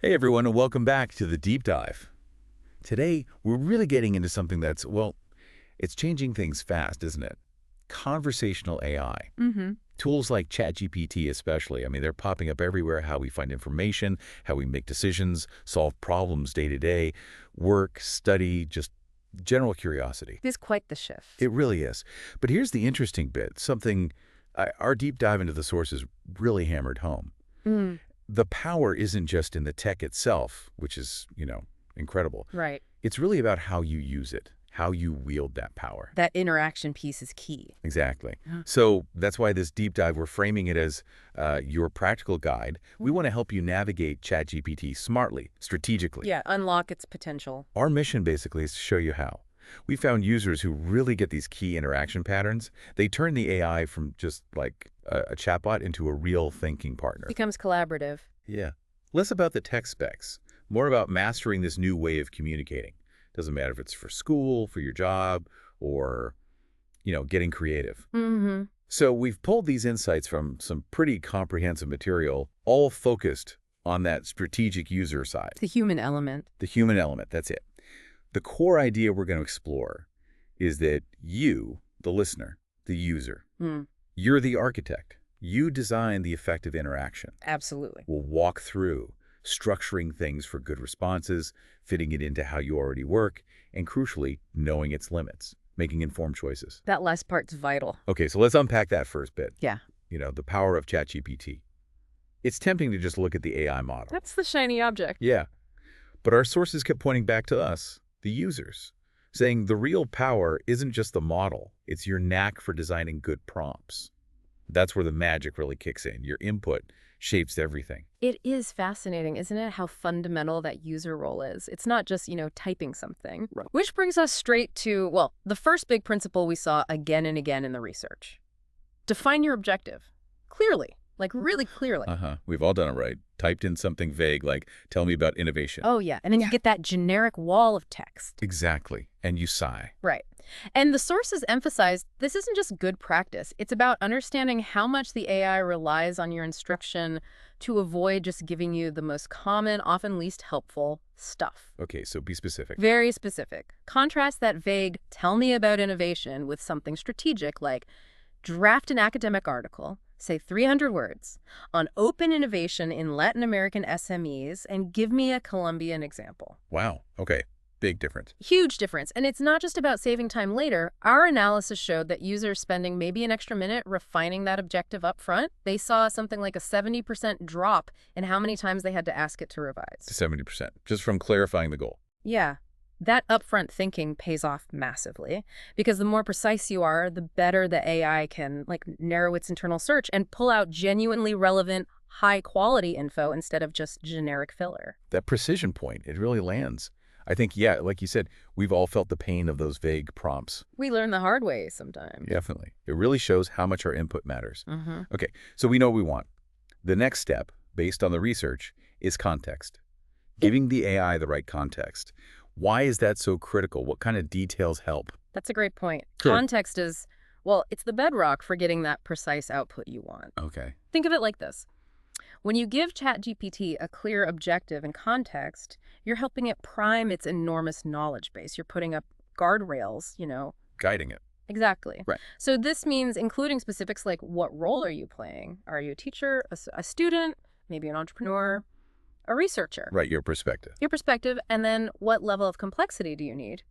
Hey everyone, and welcome back to the Deep Dive. Today, we're really getting into something that's, well, it's changing things fast, isn't it? Conversational AI. Mm-hmm. Tools like ChatGPT especially, I mean, they're popping up everywhere, how we find information, how we make decisions, solve problems day to day, work, study, just general curiosity. It is quite the shift. It really is. But here's the interesting bit, something our deep dive into the sources really hammered home. Mm, The power isn't just in the tech itself, which is, incredible. right. It's really about how you use it, how you wield that power. That interaction piece is key. Exactly. Yeah. So that's why this deep dive, we're framing it as your practical guide. We want to help you navigate ChatGPT smartly, strategically. Yeah, unlock its potential. Our mission basically is to show you how. We found users who really get these key interaction patterns. They turn the AI from just like a chatbot into a real thinking partner. Becomes collaborative. Yeah. Less about the tech specs, more about mastering this new way of communicating. Doesn't matter if it's for school, for your job, or, getting creative. Mm-hmm. So we've pulled these insights from some pretty comprehensive material, all focused on that strategic user side. The human element. The human element, that's it. The core idea we're going to explore is that you, the listener, the user, you're the architect. You design the effective interaction. Absolutely. We'll walk through structuring things for good responses, fitting it into how you already work, and crucially, knowing its limits, making informed choices. That last part's vital. Okay, so let's unpack that first bit. Yeah. The power of ChatGPT. It's tempting to just look at the AI model. That's the shiny object. Yeah, but our sources kept pointing back to us, the users, saying the real power isn't just the model, it's your knack for designing good prompts. That's where the magic really kicks in. Your input shapes everything. It is fascinating, isn't it, how fundamental that user role is? It's not just, typing something. Right. Which brings us straight to, well, the first big principle we saw again and again in the research. Define your objective. Clearly. Like, really clearly. We've all done it right. Typed in something vague like, tell me about innovation. Oh, yeah. And then you get that generic wall of text. Exactly. And you sigh. Right. And the sources emphasize this isn't just good practice. It's about understanding how much the AI relies on your instruction to avoid just giving you the most common, often least helpful stuff. Okay, so be specific. Very specific. Contrast that vague, tell me about innovation with something strategic like draft an academic article, say 300 words, on open innovation in Latin American SMEs and give me a Colombian example. Wow. Okay. Big difference. Huge difference. And it's not just about saving time later. Our analysis showed that users spending maybe an extra minute refining that objective up front, they saw something like a 70% drop in how many times they had to ask it to revise. 70%, just from clarifying the goal. Yeah. That upfront thinking pays off massively because the more precise you are, the better the AI can narrow its internal search and pull out genuinely relevant, high-quality info instead of just generic filler. That precision point, it really lands. I think, yeah, like you said, we've all felt the pain of those vague prompts. We learn the hard way sometimes. Definitely. It really shows how much our input matters. Mm-hmm. Okay, so we know what we want. The next step, based on the research, is context. Giving the AI the right context. Why is that so critical? What kind of details help? That's a great point. Sure. Context is, well, it's the bedrock for getting that precise output you want. Okay. Think of it like this. When you give ChatGPT a clear objective and context, you're helping it prime its enormous knowledge base. You're putting up guardrails, Guiding it. Exactly. Right. So this means including specifics like what role are you playing? Are you a teacher, a student, maybe an entrepreneur, a researcher? Right, your perspective. Your perspective, and then what level of complexity do you need?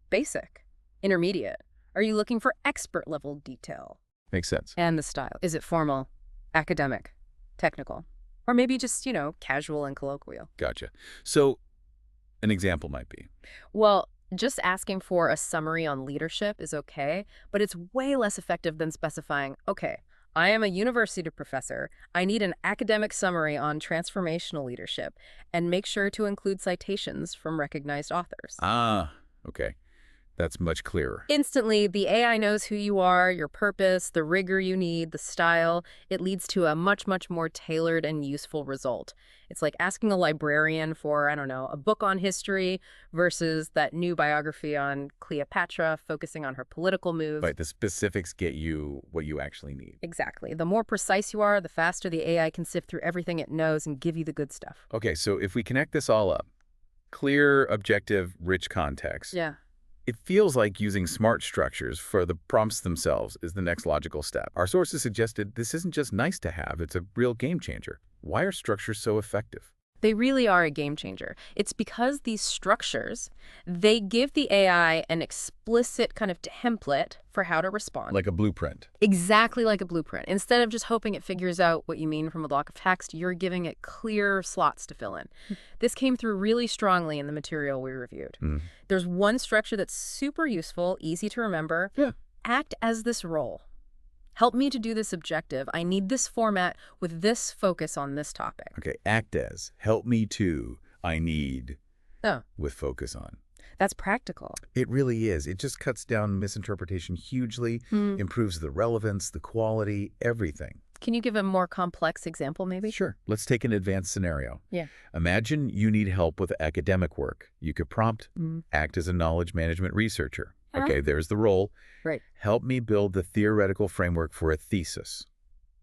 Basic, intermediate. Are you looking for expert level detail? Makes sense. And the style. Is it formal, academic, technical, or maybe just, casual and colloquial? Gotcha. So an example might be. Well, just asking for a summary on leadership is okay, but it's way less effective than specifying, okay, I am a university professor. I need an academic summary on transformational leadership, and make sure to include citations from recognized authors. Ah, okay. That's much clearer. Instantly, the AI knows who you are, your purpose, the rigor you need, the style. It leads to a much, much more tailored and useful result. It's like asking a librarian for, I don't know, a book on history versus that new biography on Cleopatra, focusing on her political moves. Right, the specifics get you what you actually need. Exactly. The more precise you are, the faster the AI can sift through everything it knows and give you the good stuff. Okay, so if we connect this all up, clear, objective, rich context. Yeah. It feels like using smart structures for the prompts themselves is the next logical step. Our sources suggested this isn't just nice to have, it's a real game changer. Why are structures so effective? They really are a game changer. It's because these structures, they give the AI an explicit kind of template for how to respond. Like a blueprint. Exactly like a blueprint. Instead of just hoping it figures out what you mean from a block of text, you're giving it clear slots to fill in. This came through really strongly in the material we reviewed. There's one structure that's super useful, easy to remember. Yeah. Act as this role. Help me to do this objective. I need this format with this focus on this topic. Okay, act as, help me to, I need, Oh, with focus on. that's practical. It really is. It just cuts down misinterpretation hugely, improves the relevance, the quality, everything. Can you give a more complex example, maybe? Sure. Let's take an advanced scenario. Yeah. Imagine you need help with academic work. You could prompt, act as a knowledge management researcher. Okay, there's the role. Right. Help me build the theoretical framework for a thesis.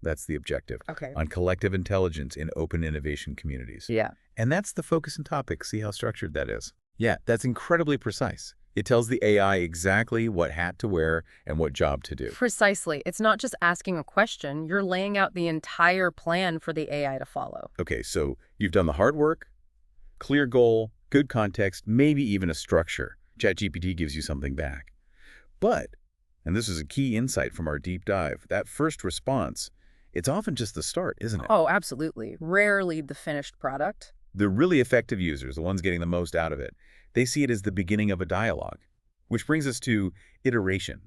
That's the objective. Okay. On collective intelligence in open innovation communities. Yeah. And that's the focus and topic. See how structured that is? Yeah, that's incredibly precise. It tells the AI exactly what hat to wear and what job to do. Precisely. It's not just asking a question. You're laying out the entire plan for the AI to follow. Okay, so you've done the hard work, clear goal, good context, maybe even a structure. ChatGPT gives you something back. But, and this is a key insight from our deep dive, that first response, it's often just the start, isn't it? Oh, absolutely. Rarely the finished product. The really effective users, the ones getting the most out of it, they see it as the beginning of a dialogue. Which brings us to iteration,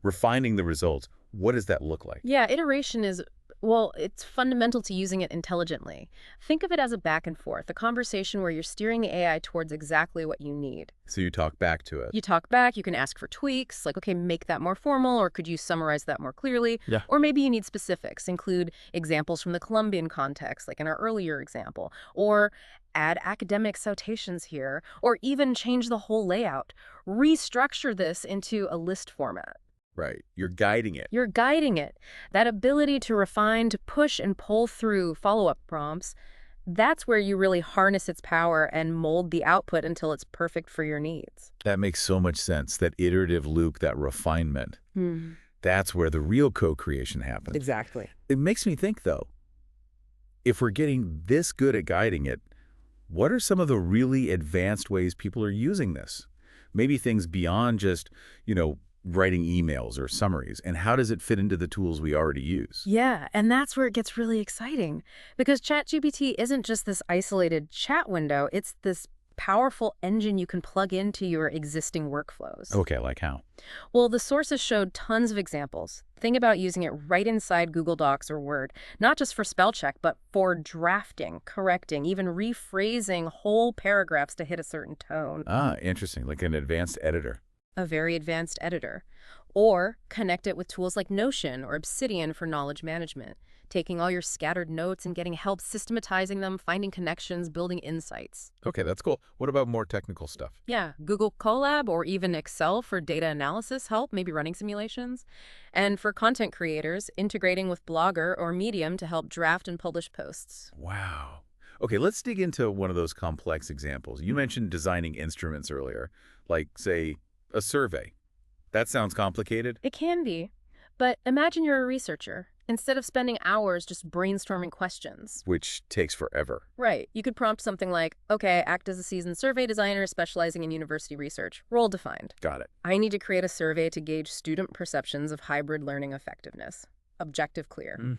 refining the results. What does that look like? Yeah, iteration is, well, it's fundamental to using it intelligently. Think of it as a back and forth, a conversation where you're steering the AI towards exactly what you need. So you talk back to it. You talk back, you can ask for tweaks, like, okay, make that more formal, or could you summarize that more clearly? Yeah. Or maybe you need specifics, include examples from the Colombian context, like in our earlier example, or add academic citations here, or even change the whole layout. Restructure this into a list format. Right. You're guiding it. You're guiding it. That ability to refine, to push and pull through follow-up prompts, that's where you really harness its power and mold the output until it's perfect for your needs. That makes so much sense. That iterative loop, that refinement. That's where the real co-creation happens. Exactly. It makes me think, though, if we're getting this good at guiding it, what are some of the really advanced ways people are using this? Maybe things beyond just, writing emails or summaries, and how does it fit into the tools we already use? Yeah, and that's where it gets really exciting, because ChatGPT isn't just this isolated chat window, it's this powerful engine you can plug into your existing workflows. Okay, like how? Well, the sources showed tons of examples. Think about using it right inside Google Docs or Word, not just for spell check, but for drafting, correcting, even rephrasing whole paragraphs to hit a certain tone. Ah, interesting, like an advanced editor. A very advanced editor. Or connect it with tools like Notion or Obsidian for knowledge management, taking all your scattered notes and getting help systematizing them, finding connections, building insights. Okay, that's cool. What about more technical stuff? Yeah, Google Colab or even Excel for data analysis help, maybe running simulations. And for content creators, integrating with Blogger or Medium to help draft and publish posts. Wow. Okay, let's dig into one of those complex examples. You mentioned designing instruments earlier, like, say, a survey. That sounds complicated. It can be. But imagine you're a researcher. Instead of spending hours just brainstorming questions. Which takes forever. Right. You could prompt something like, okay, act as a seasoned survey designer specializing in university research. Role defined. Got it. I need to create a survey to gauge student perceptions of hybrid learning effectiveness. Objective clear.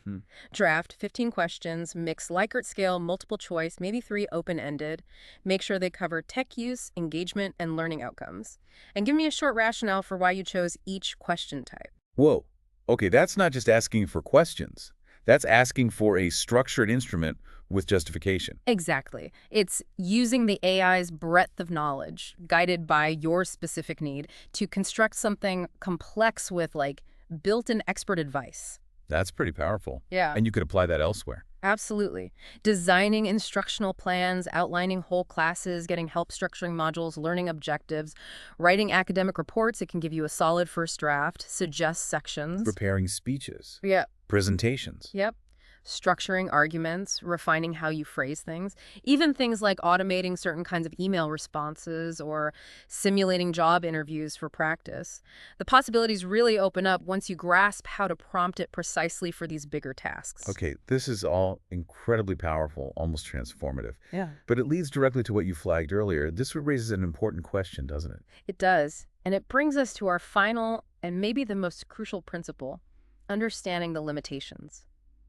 Draft 15 questions, mix Likert scale, multiple choice, maybe 3 open-ended. Make sure they cover tech use, engagement, and learning outcomes. And give me a short rationale for why you chose each question type. Whoa. Okay, that's not just asking for questions. That's asking for a structured instrument with justification. Exactly. It's using the AI's breadth of knowledge, guided by your specific need, to construct something complex with, like, built-in expert advice. That's pretty powerful. Yeah. And you could apply that elsewhere. Absolutely. Designing instructional plans, outlining whole classes, getting help structuring modules, learning objectives, writing academic reports. It can give you a solid first draft, suggest sections. Preparing speeches, Yep. presentations. Yep. Structuring arguments, refining how you phrase things, even things like automating certain kinds of email responses or simulating job interviews for practice. The possibilities really open up once you grasp how to prompt it precisely for these bigger tasks. Okay, this is all incredibly powerful, almost transformative. Yeah. But it leads directly to what you flagged earlier. This raises an important question, doesn't it? It does. And it brings us to our final and maybe the most crucial principle, understanding the limitations.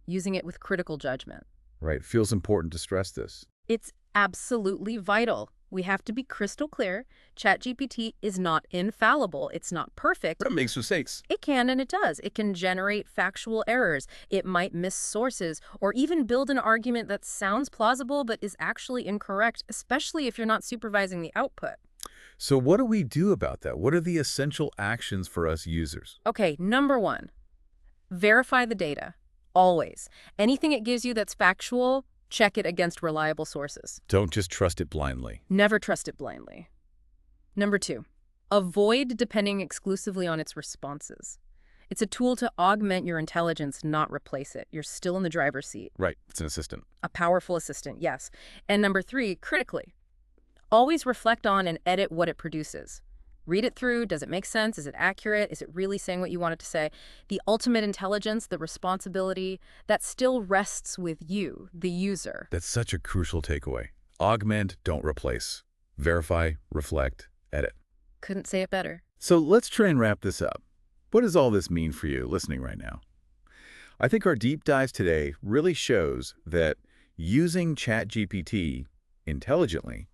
Using it with critical judgment. Right. Feels important to stress this. It's absolutely vital. We have to be crystal clear. ChatGPT is not infallible. It's not perfect. But it makes mistakes. It can and it does. It can generate factual errors. It might miss sources or even build an argument that sounds plausible but is actually incorrect, especially if you're not supervising the output. So what do we do about that? What are the essential actions for us users? Okay, number one, verify the data. Always. Anything it gives you that's factual, check it against reliable sources. Don't just trust it blindly. Never trust it blindly. Number two, avoid depending exclusively on its responses. It's a tool to augment your intelligence, not replace it. You're still in the driver's seat. Right. It's an assistant. A powerful assistant, yes. And number three, critically, always reflect on and edit what it produces. Read it through. Does it make sense? Is it accurate? Is it really saying what you want it to say? The ultimate intelligence, the responsibility, that still rests with you, the user. That's such a crucial takeaway. Augment, don't replace. Verify, reflect, edit. Couldn't say it better. So let's try and wrap this up. What does all this mean for you listening right now? I think our deep dives today really shows that using ChatGPT intelligently,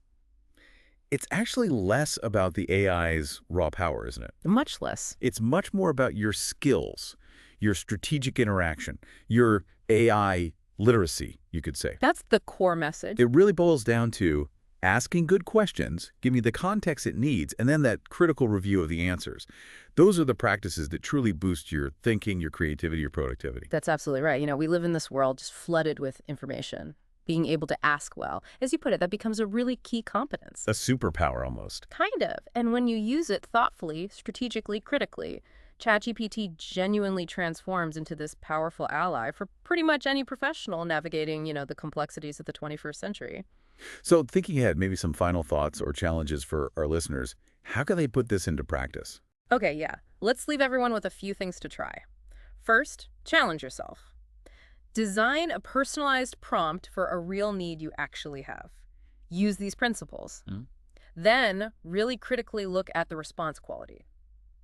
it's actually less about the AI's raw power, isn't it? Much less. It's much more about your skills, your strategic interaction, your AI literacy, you could say. That's the core message. It really boils down to asking good questions, give me the context it needs, and then that critical review of the answers. Those are the practices that truly boost your thinking, your creativity, your productivity. That's absolutely right. You know, we live in this world just flooded with information. Being able to ask well, as you put it, that becomes a really key competence. A superpower almost. Kind of. And when you use it thoughtfully, strategically, critically, ChatGPT genuinely transforms into this powerful ally for pretty much any professional navigating, the complexities of the 21st century. So thinking ahead, maybe some final thoughts or challenges for our listeners. How can they put this into practice? Okay, yeah. Let's leave everyone with a few things to try. First, challenge yourself. Design a personalized prompt for a real need you actually have. Use these principles. Then, really critically look at the response quality.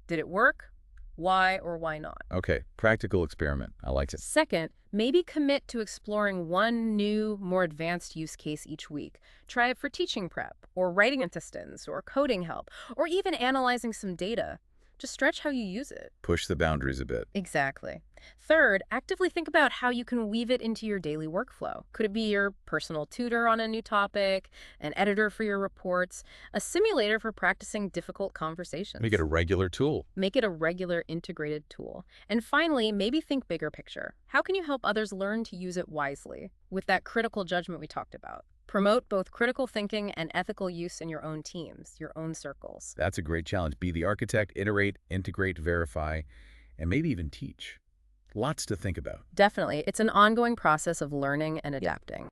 Did it work? Why or why not? Okay, practical experiment. I liked it. Second, maybe commit to exploring one new, more advanced use case each week. Try it for teaching prep, or writing assistance, or coding help, or even analyzing some data. Just stretch how you use it. Push the boundaries a bit. Exactly. Third, actively think about how you can weave it into your daily workflow. Could it be your personal tutor on a new topic, an editor for your reports, a simulator for practicing difficult conversations? Make it a regular tool. Make it a regular integrated tool. And finally, maybe think bigger picture. How can you help others learn to use it wisely with that critical judgment we talked about? Promote both critical thinking and ethical use in your own teams, your own circles. That's a great challenge. Be the architect, iterate, integrate, verify, and maybe even teach. Lots to think about. Definitely. It's an ongoing process of learning and adapting.